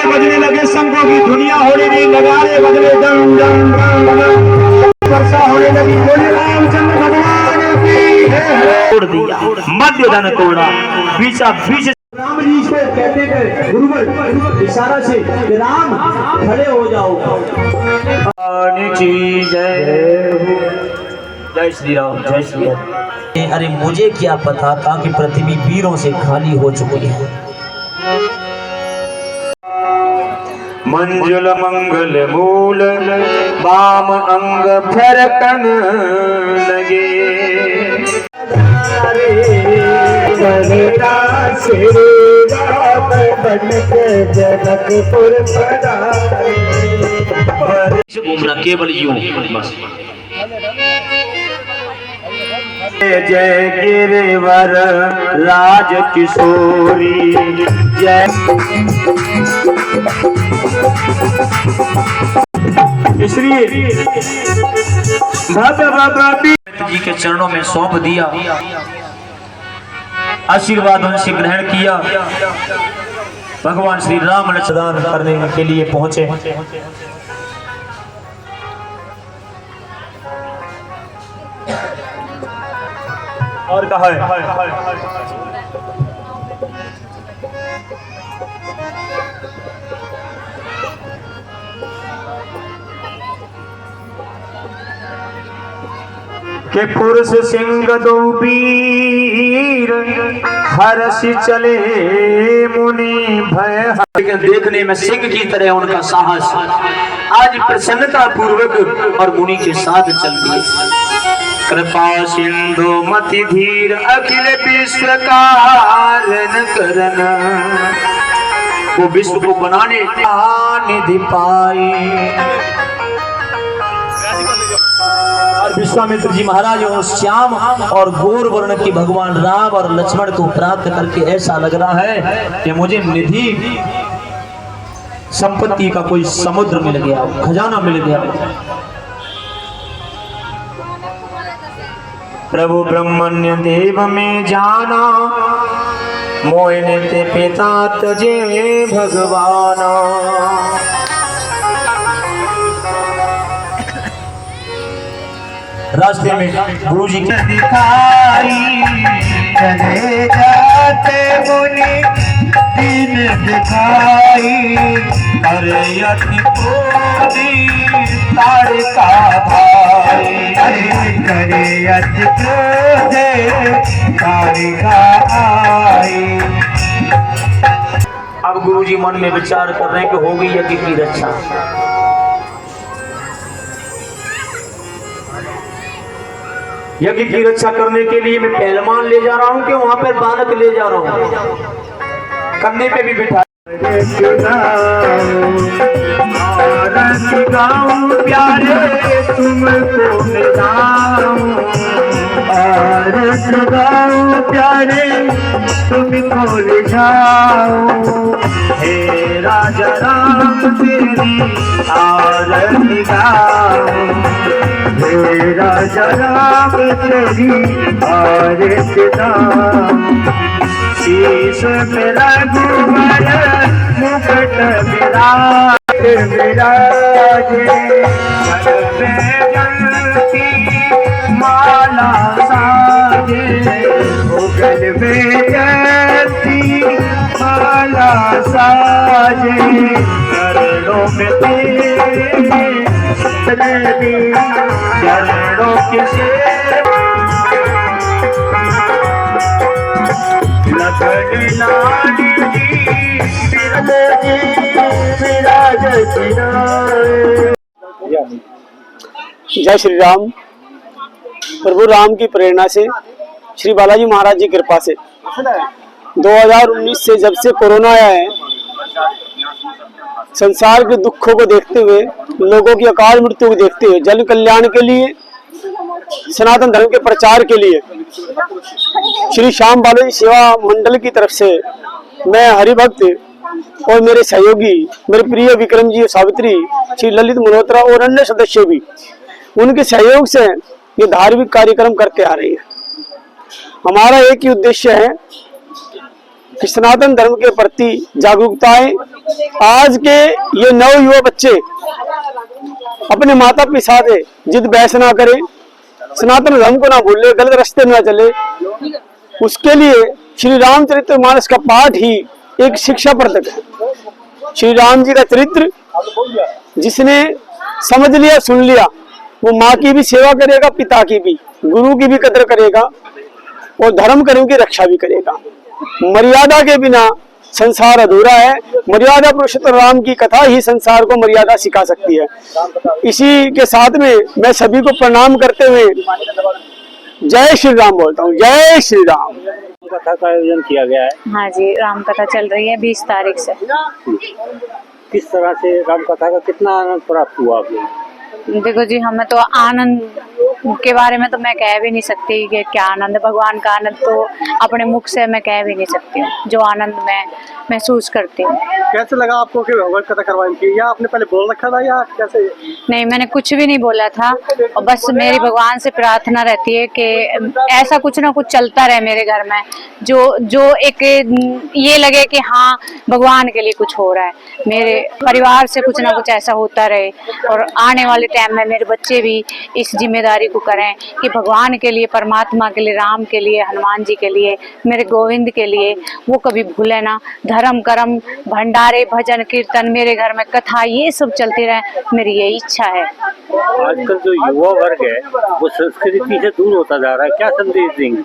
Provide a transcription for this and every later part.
बजने लगे शंखों की दुनिया होने नहीं लगाए बदले दम दम वर्षा होने लगी। बोले रामचंद्र भगवान की तोड़ दिया मध्य धन तोड़ा बीचा बीच। राम जी को कहते थे गुरुवर इशारा से कि राम खड़े हो जाओ। जय श्री राम जय श्री राम। अरे मुझे क्या पता था कि पृथ्वी वीरों से खाली हो चुकी है। मंजुल मंगल मूल वाम अंग फरकन लगे। घूमना केवल यूं बस। जय गिरिवर राज किशोरी जय इसलिए जी के चरणों में सौंप दिया, आशीर्वाद उनसे ग्रहण किया। भगवान श्री राम लक्ष्मण करने के लिए पहुंचे। और कहा है के पुरुष सिंह दो वीर हर्ष चले मुनि भय। देखने में सिंह की तरह उनका साहस आज प्रसन्नता पूर्वक और मुनि के साथ चल दिए। कृपा सिंधु मति धीर अखिल विश्व कारण करन। वो विश्व को बनाने निधि पाई। और विश्वामित्र जी महाराज उस श्याम और गौर वर्ण की भगवान राम और लक्ष्मण को प्राप्त करके ऐसा लग रहा है कि मुझे निधि संपत्ति का कोई समुद्र मिल गया, खजाना मिल गया। प्रभु ब्रह्मण्य देव में जाना मोहिनी ते पिता तजे भगवाना। रास्ते में गुरु जी के दिखाई चले जाते मुनि दिन दिखाई। अरे अति क्रोधी तारका भाई। अरे करे अति क्रोधे तारका आई। अब गुरु जी मन में विचार कर रहे हैं कि हो गई यज्ञ की रक्षा। यज्ञ की रक्षा करने के लिए मैं पहलवान ले जा रहा हूँ कि वहां पर बालक ले जा रहा हूँ, कंधे पे भी बिठा। प्यारे तुमको प्यारे तुमको ले जाओ। हे राजा राम तेरी आरती गाओ। हे राजा राम तेरी आरती गाओ। शीश में रघुवर मुकुट विराजे। जल की माला साजे। गल में जलती माला साजे। चरणों में तेरे चरणों के जय श्री राम। प्रभु राम की प्रेरणा से, श्री बालाजी महाराज की कृपा से 2019 से जब से कोरोना आया है, संसार के दुखों को देखते हुए, लोगों की अकाल मृत्यु को देखते हुए, जन कल्याण के लिए, सनातन धर्म के प्रचार के लिए श्री श्याम बालाजी सेवा मंडल की तरफ से मैं हरिभक्त और मेरे सहयोगी, मेरे प्रिय विक्रम जी, सावित्री, श्री ललित मल्होत्रा और अन्य सदस्य भी उनके सहयोग से ये धार्मिक कार्यक्रम करते आ रहे हैं। हमारा एक ही उद्देश्य है कि सनातन धर्म के प्रति जागरूकता आए। आज के ये नव युवा बच्चे अपने माता पिता से जिद बहस ना करें, सनातन धर्म को ना भूले, गलत रास्ते में ना चले। उसके लिए श्री रामचरितमानस का पाठ ही एक शिक्षाप्रदक है। श्री राम जी का चरित्र जिसने समझ लिया, सुन लिया, वो माँ की भी सेवा करेगा, पिता की भी, गुरु की भी कदर करेगा और धर्म कर्म की रक्षा भी करेगा। मर्यादा के बिना संसार अधूरा है। मर्यादा पुरुषोत्तम राम की कथा ही संसार को मर्यादा सिखा सकती है। इसी के साथ में मैं सभी को प्रणाम करते हुए जय श्री राम बोलता हूँ। जय श्री राम। कथा का आयोजन किया गया है। हाँ जी, राम कथा चल रही है 20 तारीख से। किस तरह से राम कथा का कितना आनंद प्राप्त हुआ आपको? देखो जी, हमें तो आनंद के बारे में तो मैं कह भी नहीं सकती कि क्या आनंद, भगवान का आनंद तो अपने मुख से मैं कह भी नहीं सकती हूँ, जो आनंद मैं महसूस करती हूँ। कैसे लगा आपको कि भगवत कथा करवानी थी, या आपने पहले बोल रखा था या कैसे? नहीं, मैंने कुछ भी नहीं बोला था और बस मेरी भगवान से प्रार्थना रहती है कि ऐसा कुछ ना कुछ चलता रहे मेरे घर में, जो एक ये लगे कि हाँ भगवान के लिए कुछ हो रहा है, मेरे परिवार से कुछ ना कुछ ऐसा होता रहे और आने वाले टाइम में मेरे बच्चे भी इस जिम्मेदारी को करें कि भगवान के लिए, परमात्मा के लिए, राम के लिए, हनुमान जी के लिए, मेरे गोविंद के लिए वो कभी भूले ना। धर्म कर्म, भंडारे, भजन कीर्तन, मेरे घर में कथा, ये सब चलती रहे, मेरी ये इच्छा है। आजकल जो युवा वर्ग है वो संस्कृति से दूर होता जा रहा है, क्या संदेश देंगे?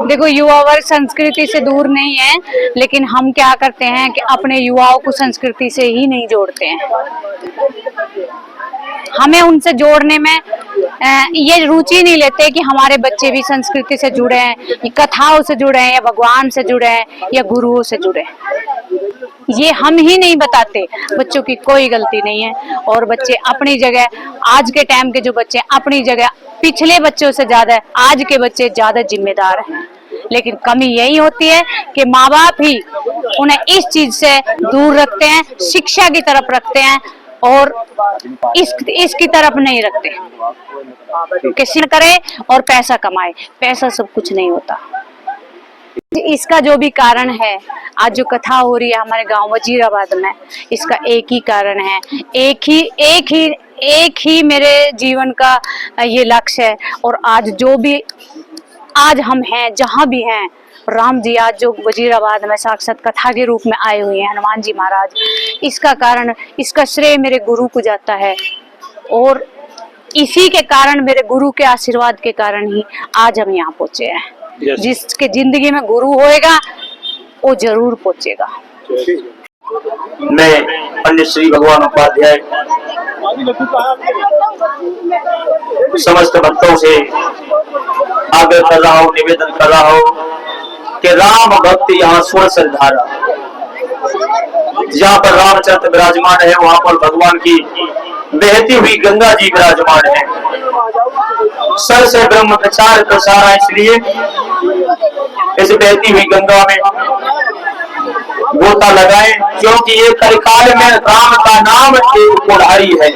देखो, युवा वर्ग संस्कृति से दूर नहीं है, लेकिन हम क्या करते हैं कि अपने युवाओं को संस्कृति से ही नहीं जोड़ते हैं। हमें उनसे जोड़ने में ये रुचि नहीं लेते कि हमारे बच्चे भी संस्कृति से जुड़े हैं, कथाओं से जुड़े हैं, या भगवान से जुड़े हैं, या गुरुओं से जुड़े हैं। ये हम ही नहीं बताते। बच्चों की कोई गलती नहीं है और बच्चे अपनी जगह, आज के टाइम के जो बच्चे अपनी जगह, पिछले बच्चों से ज्यादा आज के बच्चे ज्यादा जिम्मेदार हैं। लेकिन कमी यही होती है कि माँ बाप ही उन्हें इस चीज से दूर रखते हैं, शिक्षा की तरफ रखते हैं और इसकी तरफ नहीं रखते। किसी न करे और पैसा कमाए, पैसा सब कुछ नहीं होता। इसका जो भी कारण है, आज जो कथा हो रही है हमारे गांव वजीराबाद में, इसका एक ही कारण है, एक ही मेरे जीवन का ये लक्ष्य है। और आज जो भी आज हम हैं, जहाँ भी हैं, राम जी आज जो वजीराबाद में साक्षात कथा के रूप में आए हुए हैं, हनुमान जी महाराज, इसका कारण, इसका श्रेय मेरे गुरु को जाता है। और इसी के कारण, मेरे गुरु के आशीर्वाद के कारण ही आज हम यहाँ पहुंचे हैं। जिसके जिंदगी में गुरु होएगा वो जरूर पहुंचेगा। मैं पंडित श्री भगवान उपाध्याय समस्त भक्तों से आग्रह कर रहा हूँ, निवेदन कर रहा हूँ कि राम भक्ति यहाँ स्वर से धारा, जहाँ पर रामचंद्र विराजमान है वहां पर भगवान की बहती हुई गंगा जी विराजमान है। सर से ब्रह्म प्रचार प्रसार है, इसलिए इस बहती हुई गंगा में गोता लगाए, क्योंकि ये कलिकाल में राम का नाम एक पुरारी है।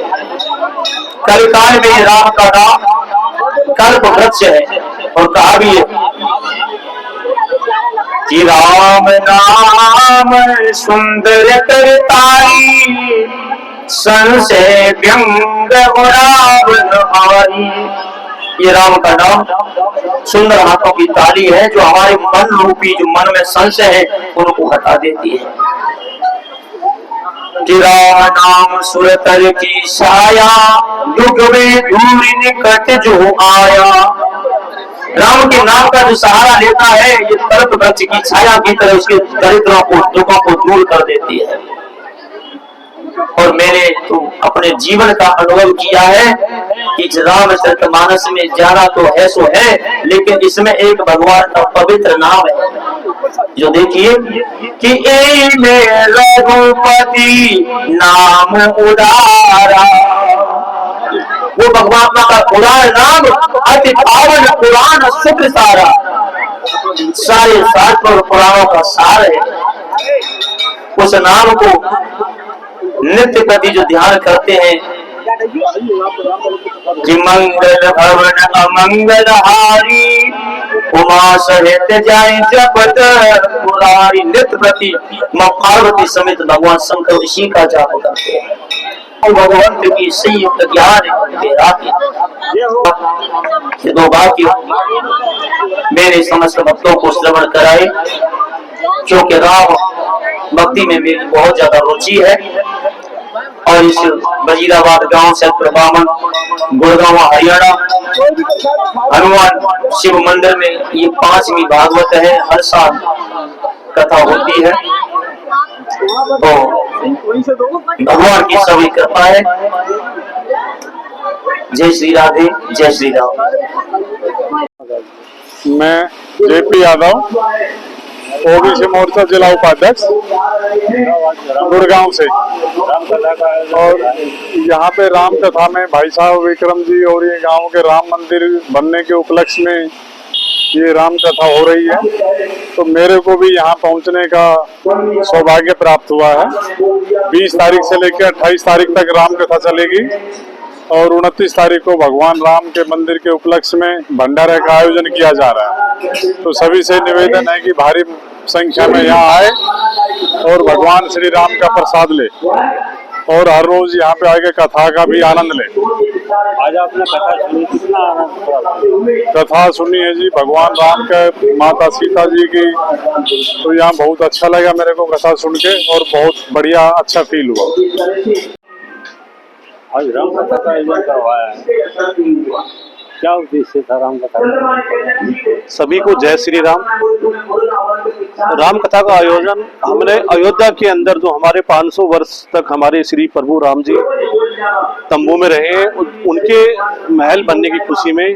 कलिकाल में राम का नाम कल्प वृक्ष है। और कहा भी है कि राम नाम सुंदर करताई, संशय व्यंग रावण हारी। ये राम का नाम सुंदर हाथों की ताली है, जो हमारे मन रूपी, जो मन में संशय है, उनको हटा देती है। कि राम नाम सुरतर की छाया, युग में दूर निकट जो आया। राम के नाम का जो सहारा लेता है, ये कल्प वृक्ष की छाया की तरह उसके दरिद्रों को, दुखों को दूर कर देती है। और मैंने तो अपने जीवन का अनुभव किया है कि रामचरितमानस में ज्यादा तो है सो है, लेकिन इसमें एक भगवान का पवित्र नाम है, जो देखिए कि ए में रघुपति नाम उदारा। वो भगवान का पुराण नाम अति पावन पुराण शुक्र सारा, सारे शास्त्र और पुराणों का सार है। उस नाम को नित्य प्रति जो ध्यान करते हैं कि मंगल भवन अमंगल हारी उमा सहित जाए जपत पुरारी। नित्य प्रति मां पार्वती समेत भगवान शंकर ऋषि का जाप करते हैं और भगवंत की संयुक्त ज्ञान के दो वाक्य मेरे समस्त भक्तों को श्रवण कराए, क्योंकि राम भक्ति में मेरी बहुत ज्यादा रुचि है। और इस वजीराबाद गांव सेक्टर 52 गुड़गांव हरियाणा हनुमान शिव मंदिर में ये 5वीं भागवत है। हर साल कथा होती है, तो भगवान की सभी कृपा है। जय श्री राधे, जय श्री राम। मैं जेपी यादव, ओबीसी मोर्चा जिला उपाध्यक्ष, गुड़गांव से। और यहाँ पे राम कथा में भाई साहब विक्रम जी और ये गांव के राम मंदिर बनने के उपलक्ष्य में ये राम कथा हो रही है, तो मेरे को भी यहाँ पहुँचने का सौभाग्य प्राप्त हुआ है। 20 तारीख से लेकर 28 तारीख तक राम कथा चलेगी और 29 तारीख को भगवान राम के मंदिर के उपलक्ष्य में भंडारे का आयोजन किया जा रहा है। तो सभी से निवेदन है कि भारी संख्या में यहाँ आए और भगवान श्री राम का प्रसाद ले और हर रोज यहाँ पे आके कथा का भी आनंद ले। आज आपने कथा सुनी, कितना आनंद? कथा सुनी है जी भगवान राम के माता सीता जी की, तो यहाँ बहुत अच्छा लगा मेरे को कथा सुन के और बहुत बढ़िया अच्छा फील हुआ। आज राम कथा का आयोजन करवाया है, क्या उद्देश्य था राम कथा का? सभी को जय श्री राम। राम कथा का आयोजन हमने अयोध्या के अंदर जो हमारे 500 वर्ष तक हमारे श्री प्रभु राम जी तंबू में रहे, उनके महल बनने की खुशी में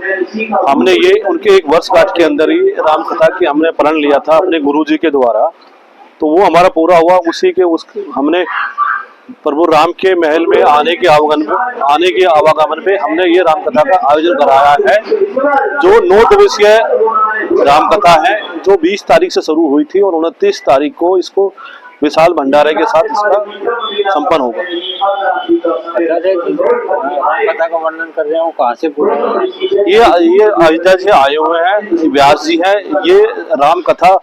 हमने ये उनके 1 वर्षगांठ के अंदर ही राम कथा की हमने प्रण लिया था अपने गुरु जी के द्वारा। तो वो हमारा पूरा हुआ। उसी के हमने प्रभु राम के महल में आने के आवागमन पे हमने ये राम कथा का आयोजन कराया है, जो 9 दिवसीय राम कथा है, जो 20 तारीख से शुरू हुई थी और 29 तारीख को इसको विशाल भंडारे के साथ इसका संपन्न होगा। कथा का वर्णन कर रहे हैं, वो कहाँ से पूरा? ये अयोध्या से आए हुए हैं, व्यास जी हैं, ये राम कथा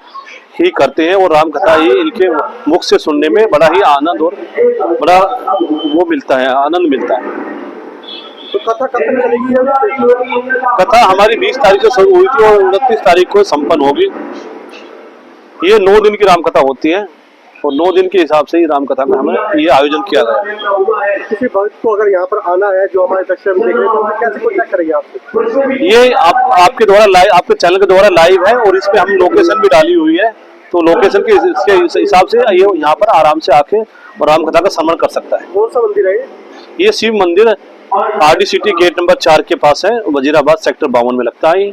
ही करते हैं और राम कथा ही इनके मुख से सुनने में बड़ा ही आनंद और बड़ा वो मिलता है, आनंद मिलता है। तो कथा कब तक चलेगी? कथा हमारी 20 तारीख से शुरू हुई थी और 29 तारीख को संपन्न होगी। ये 9 दिन की राम कथा होती है और 9 दिन के हिसाब से ही राम कथा में हमें ये आयोजन किया गया। किसी भक्त को अगर यहाँ पर आना है, जो हमारे दर्शक देख रहे हैं, तो कैसे कॉन्टैक्ट करेंगे आपसे? ये आपके द्वारा लाइव, आपके चैनल के द्वारा लाइव है और इसमें हम लोकेशन भी डाली हुई है, तो लोकेशन के हिसाब से ये यहाँ पर आराम से आके और राम कथा का श्रवण कर सकता है। कौन सा मंदिर है ये शिव मंदिर RD सिटी गेट नंबर 4 के पास है, वजीराबाद सेक्टर 52 में लगता है।